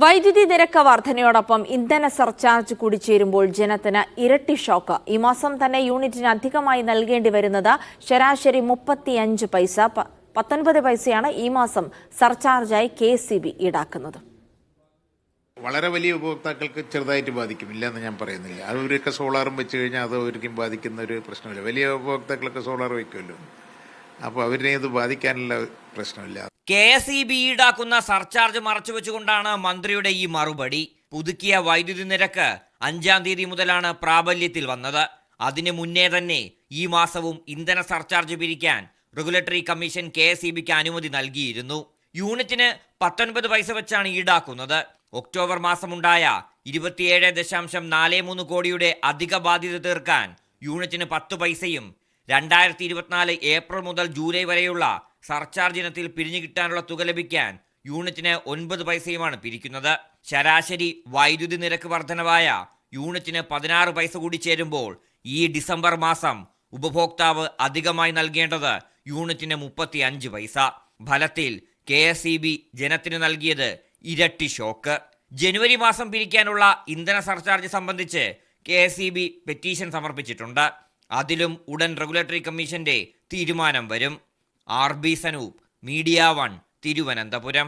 വൈദ്യുതി നിരക്ക് വർധനയോടൊപ്പം ഇന്ധന സർചാർജ് കൂടി ചേരുമ്പോൾ ജനത്തിന് ഇരട്ടി ഷോക്ക്. ഈ മാസം തന്നെ യൂണിറ്റിന് അധികമായി നൽകേണ്ടി വരുന്നത് ശരാശരി 35 പൈസ. 19 പൈസയാണ് ഈ മാസം സർചാർജായി KSEB ഈടാക്കുന്നത്. വളരെ വലിയ ഉപഭോക്താക്കൾക്ക് ചെറുതായിട്ട് ബാധിക്കും, ഇല്ലെന്ന് ഞാൻ പറയുന്നില്ല. അവരൊക്കെ സോളാറും വെച്ച് കഴിഞ്ഞാൽ അത് ഒരിക്കലും ബാധിക്കുന്ന ഒരു പ്രശ്നമില്ല. വലിയ ഉപഭോക്താക്കളൊക്കെ സോളാർ വയ്ക്കുമല്ലോ, അപ്പോൾ അവരിനെ ഇത് ബാധിക്കാനുള്ള പ്രശ്നമില്ല. KSEB ഈടാക്കുന്ന സർചാർജ് മറച്ചുവെച്ചുകൊണ്ടാണ് മന്ത്രിയുടെ ഈ മറുപടി. പുതുക്കിയ വൈദ്യുതി നിരക്ക് 5-ാം തീയതി മുതലാണ് പ്രാബല്യത്തിൽ വന്നത്. അതിനു മുന്നേ തന്നെ ഈ മാസവും ഇന്ധന സർചാർജ് പിരിക്കാൻ റെഗുലേറ്ററി കമ്മീഷൻ KSEBക്ക് അനുമതി നൽകിയിരുന്നു. യൂണിറ്റിന് 19 പൈസ വെച്ചാണ് ഈടാക്കുന്നത്. ഒക്ടോബർ മാസമുണ്ടായ 27.43 കോടിയുടെ അധിക ബാധ്യത തീർക്കാൻ യൂണിറ്റിന് 10 പൈസയും 2024 ഏപ്രിൽ മുതൽ ജൂലൈ വരെയുള്ള സർചാർജ് ഇനത്തിൽ പിരിഞ്ഞു കിട്ടാനുള്ള തുക ലഭിക്കാൻ യൂണിറ്റിന് 9 പൈസയുമാണ് പിരിക്കുന്നത്. ശരാശരി വൈദ്യുതി നിരക്ക് വർധനവായ യൂണിറ്റിന് 16 പൈസ കൂടി ചേരുമ്പോൾ ഈ ഡിസംബർ മാസം ഉപഭോക്താവ് അധികമായി നൽകേണ്ടത് യൂണിറ്റിന് 35 പൈസ. ഫലത്തിൽ KSEB ജനത്തിന് നൽകിയത് ഇരട്ടി ഷോക്ക്. ജനുവരി മാസം പിരിക്കാനുള്ള ഇന്ധന സർചാർജ് സംബന്ധിച്ച് KSEB പെറ്റീഷൻ സമർപ്പിച്ചിട്ടുണ്ട്. അതിലും ഉടൻ റെഗുലേറ്ററി കമ്മീഷന്റെ തീരുമാനം വരും. RB Sanoop, media 1, Thiruvananthapuram.